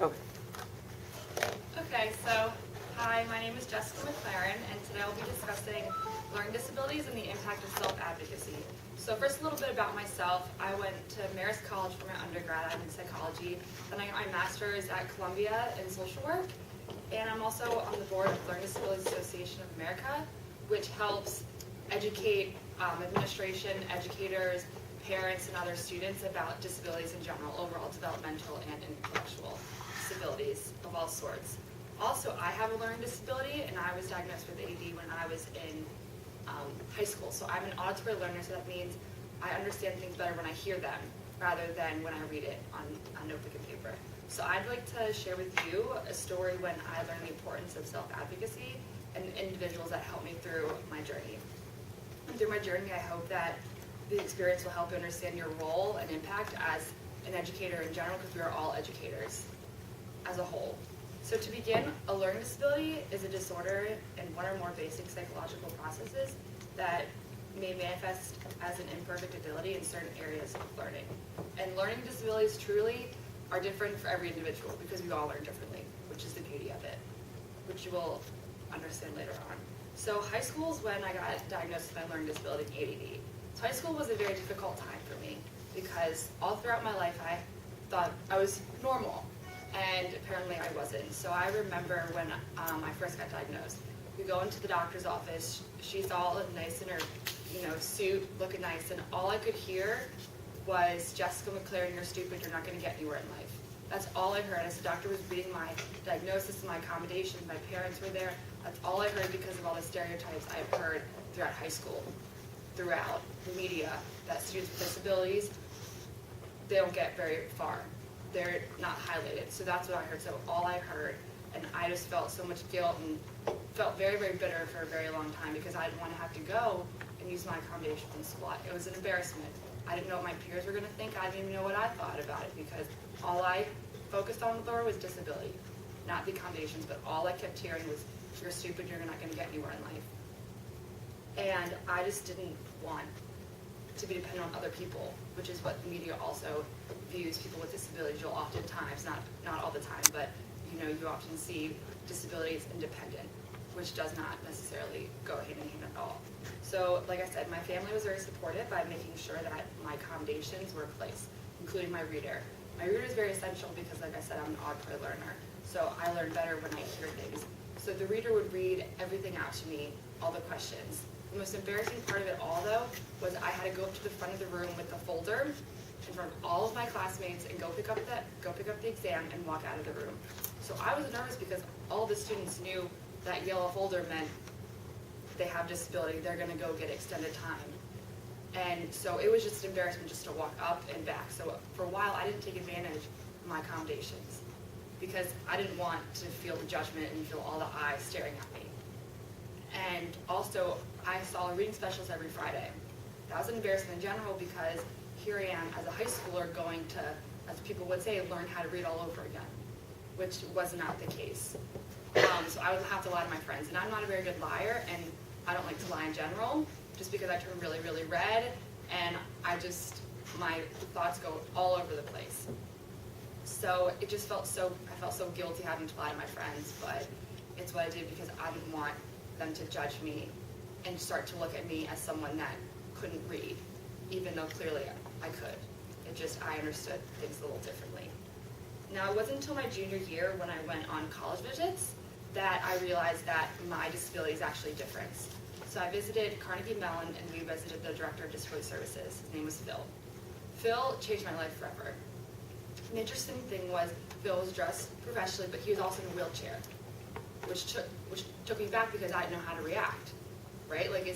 Okay. Okay, so hi, my name is Jessica McLaren, and today I'll be discussing learning disabilities and the impact of self-advocacy. So first, a little bit about myself. I went to Marist College for my undergrad. I'm in psychology. Then I got my master's at Columbia in social work, and I'm also on the board of Learning Disabilities Association of America, which helps educate administration, educators, parents, and other students about disabilities in general, overall developmental and intellectual disabilities of all sorts. Also, I have a learning disability, and I was diagnosed with AD when I was in high school. So I'm an auditory learner, so that means I understand things better when I hear them rather than when I read it on notebook and paper. So I'd like to share with you a story when I learned the importance of self-advocacy and individuals that helped me through my journey. And through my journey, I hope that the experience will help you understand your role and impact as an educator in general, because we are all educators as a whole. So to begin, a learning disability is a disorder in one or more basic psychological processes that may manifest as an imperfect ability in certain areas of learning. And learning disabilities truly are different for every individual because we all learn differently, which is the beauty of it, which you will understand later on. So high school is when I got diagnosed with my learning disability, ADD. So high school was a very difficult time for me because all throughout my life I thought I was normal, and apparently I wasn't. So I remember when I first got diagnosed, we go into the doctor's office, she's all nice in her suit, looking nice, and all I could hear was, "Jessica McLaren, you're stupid, you're not going to get anywhere in life." That's all I heard. As the doctor was reading my diagnosis, my accommodations, my parents were there. That's all I heard because of all the stereotypes I've heard throughout high school, throughout the media, that students with disabilities, they don't get very far. They're not highlighted. So that's what I heard. So all I heard, and I just felt so much guilt and felt very, very bitter for a very long time because I didn't want to have to go and use my accommodations in school. It was an embarrassment. I didn't know what my peers were going to think. I didn't even know what I thought about it because all I focused on with Laura was disability, not the accommodations, but all I kept hearing was, "You're stupid, you're not going to get anywhere in life." And I just didn't want to be dependent on other people, which is what the media also views people with disabilities. You'll oftentimes, not all the time, but you often see disability as independent, which does not necessarily go hand in hand at all. So like I said, my family was very supportive by making sure that my accommodations were in place, including my reader. My reader is very essential because, like I said, I'm an auditory learner, so I learn better when I hear things. So the reader would read everything out to me, all the questions. The most embarrassing part of it all, though, was I had to go up to the front of the room with the folder in front of all of my classmates and go pick up the exam and walk out of the room. So I was nervous because all the students knew that yellow folder meant they have disability, they're going to go get extended time. And so it was just an embarrassment just to walk up and back. So for a while, I didn't take advantage of my accommodations because I didn't want to feel the judgment and feel all the eyes staring at me. And also, I saw a reading specialist every Friday. That was an embarrassment in general because here I am as a high schooler going to, as people would say, learn how to read all over again, which was not the case. So I would have to lie to my friends, and I'm not a very good liar, and I don't like to lie in general, just because I turn really, really red, and my thoughts go all over the place. So it just I felt so guilty having to lie to my friends, but it's what I did because I didn't want them to judge me and start to look at me as someone that couldn't read, even though clearly I could. I understood things a little differently. Now, it wasn't until my junior year when I went on college visits that I realized that my disability is actually different. So I visited Carnegie Mellon, and we visited the director of disability services. His name was Phil. Phil changed my life forever. The interesting thing was Phil was dressed professionally, but he was also in a wheelchair, which took me back because I didn't know how to react, right? Like,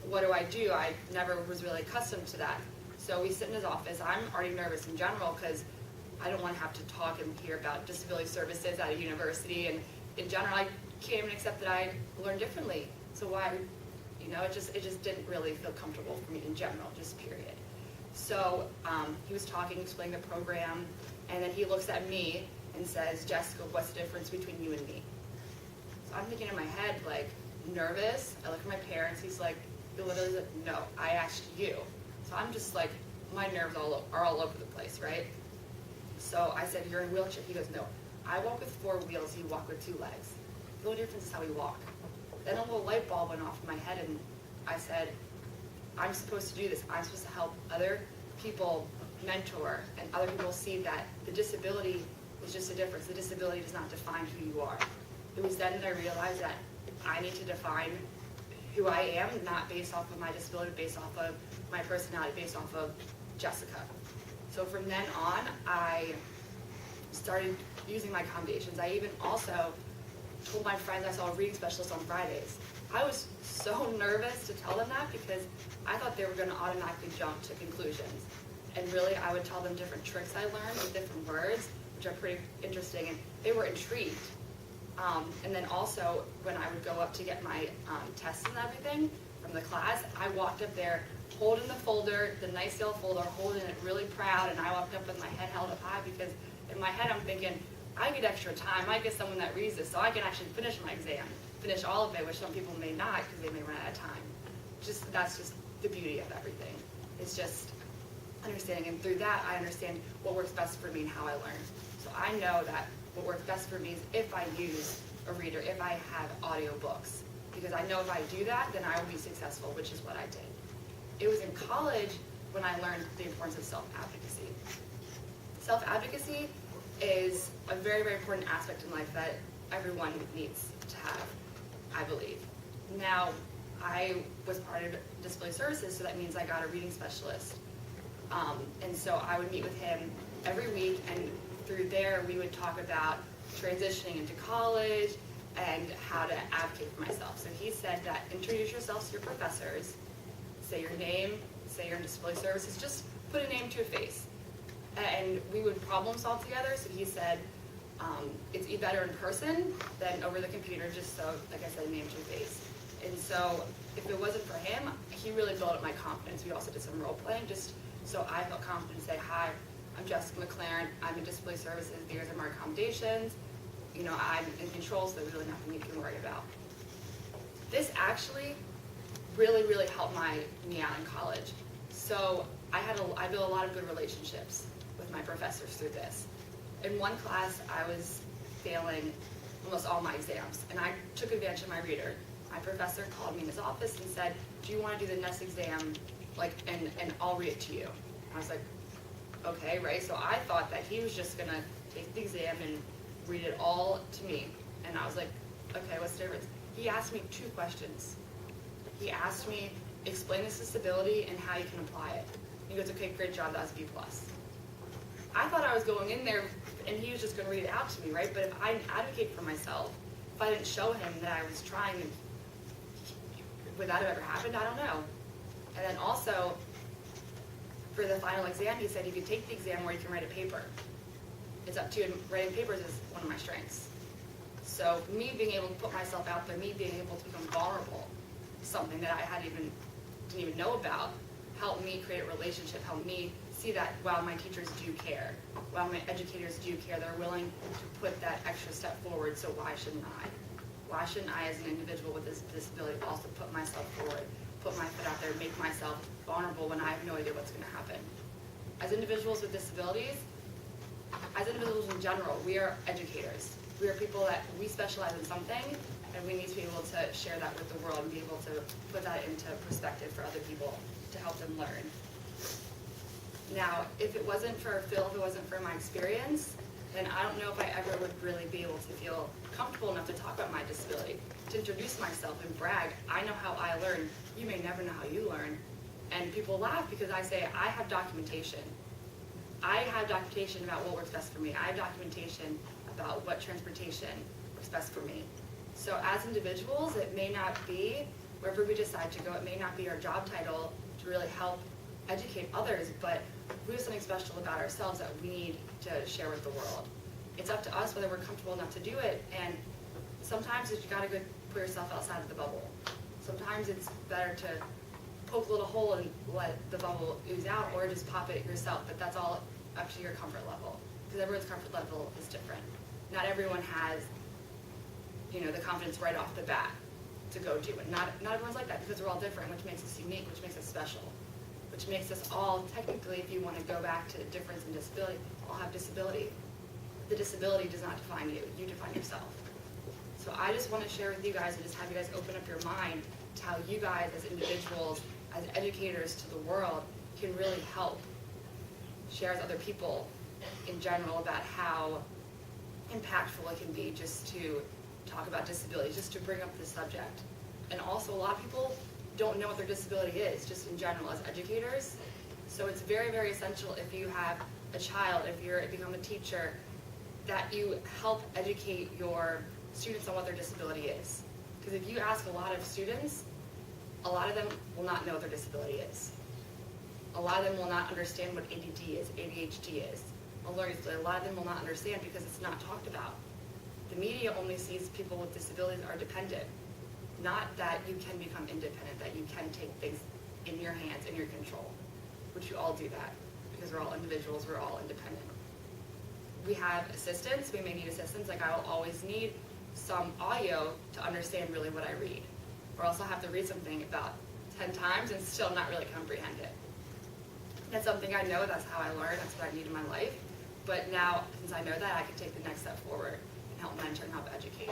what do I do? I never was really accustomed to that. So we sit in his office. I'm already nervous in general because I don't want to have to talk and hear about disability services at a university, and in general, I can't even accept that I learn differently. So why, it just didn't really feel comfortable for me in general, just period. So he was talking, explaining the program, and then he looks at me and says, "Jessica, what's the difference between you and me?" So I'm thinking in my head, like, nervous. I look at my parents. He's like, he literally said, "No, I asked you." So I'm just like, my nerves are all over the place, right? So I said, you're in a wheelchair. He goes, no, I walk with 4 wheels, you walk with 2 legs. The only difference is how we walk. Then a little light bulb went off in my head, and I said, I'm supposed to do this. I'm supposed to help other people mentor, and other people see that the disability is just a difference. The disability does not define who you are. It was then that I realized that I need to define who I am, not based off of my disability, based off of my personality, based off of Jessica. So from then on, I started using my accommodations. I even also told my friends I saw a reading specialist on Fridays. I was so nervous to tell them that because I thought they were going to automatically jump to conclusions. And really, I would tell them different tricks I learned with different words, which are pretty interesting, and they were intrigued. And then also, when I would go up to get my tests and everything from the class, I walked up there holding the folder, the nice yellow folder, holding it really proud, and I walked up with my head held up high because in my head I'm thinking, I get extra time, I get someone that reads this, so I can actually finish my exam, finish all of it, which some people may not because they may run out of time. That's just the beauty of everything. It's just understanding, and through that I understand what works best for me and how I learn. So I know that what works best for me is if I use a reader, if I have audiobooks, because I know if I do that, then I will be successful, which is what I did. It was in college when I learned the importance of self-advocacy. Self-advocacy is a very, very important aspect in life that everyone needs to have, I believe. Now, I was part of Disability Services, so that means I got a reading specialist. And so I would meet with him every week, and through there we would talk about transitioning into college and how to advocate for myself. So he said that introduce yourself to your professors, say your name, say you're in Disability Services, just put a name to a face. And we would problem solve together. So he said it's better in person than over the computer, just so, like I said, a name to a face. And so if it wasn't for him, he really built up my confidence. We also did some role playing, just so I felt confident to say, hi, I'm Jessica McLaren, I'm in Disability Services, these are my accommodations, you know, I'm in control, so there's really nothing you can worry about. This actually really, really helped me out in college. So I built a lot of good relationships with my professors through this. In one class, I was failing almost all my exams, and I took advantage of my reader. My professor called me in his office and said, do you want to do the next exam, and I'll read it to you? I was like, okay, right? So I thought that he was just going to take the exam and read it all to me. And I was like, okay, what's the difference? He asked me 2 questions. He asked me, explain this disability and how you can apply it. He goes, okay, great job, that was B+. I thought I was going in there and he was just going to read it out to me, right? But if I didn't advocate for myself, if I didn't show him that I was trying, and would that have ever happened? I don't know. And then also, for the final exam, he said you could take the exam or you can write a paper. It's up to you, and writing papers is one of my strengths. So me being able to put myself out there, me being able to become vulnerable, something that I didn't even know about, helped me create a relationship, helped me see that, wow, my teachers do care. Wow, my educators do care. They're willing to put that extra step forward, so why shouldn't I? Why shouldn't I, as an individual with this disability, also put myself forward, put my foot out there, make myself vulnerable when I have no idea what's going to happen? As individuals with disabilities, as individuals in general, we are educators. We are people that we specialize in something, and we need to be able to share that with the world and be able to put that into perspective for other people to help them learn. Now, if it wasn't for Phil, if it wasn't for my experience, then I don't know if I ever would really be able to feel comfortable enough to talk about my disability, to introduce myself and brag. I know how I learn. You may never know how you learn. And people laugh because I say, I have documentation. I have documentation about what works best for me. I have documentation about what transportation works best for me. So as individuals, it may not be, wherever we decide to go, it may not be our job title to really help educate others, but we have something special about ourselves that we need to share with the world. It's up to us whether we're comfortable enough to do it, and sometimes you gotta go put yourself outside of the bubble. Sometimes it's better to poke a little hole and let the bubble ooze out, or just pop it yourself, but that's all up to your comfort level, because everyone's comfort level is different. Not everyone has, the confidence right off the bat to go do it. Not everyone's like that, because we're all different, which makes us unique, which makes us special, which makes us all, technically, if you want to go back to difference in disability, all have disability. The disability does not define you, you define yourself. So I just want to share with you guys and just have you guys open up your mind to how you guys as individuals, as educators to the world, can really help share with other people in general about how impactful it can be just to talk about disability, just to bring up the subject. And also, a lot of people don't know what their disability is, just in general as educators. So it's very, very essential if you have a child, if you become a teacher, that you help educate your students on what their disability is. Because if you ask a lot of students, a lot of them will not know what their disability is. A lot of them will not understand what ADD is, ADHD is, a learning disability. A lot of them will not understand because it's not talked about. The media only sees people with disabilities are dependent, not that you can become independent, that you can take things in your hands, in your control, which you all do that because we're all individuals, we're all independent. We have assistance, we may need assistance, like I will always need some audio to understand really what I read. Or else I'll have to read something about 10 times and still not really comprehend it. That's something I know, that's how I learn, that's what I need in my life. But now, since I know that, I can take the next step forward and help mentor and help educate.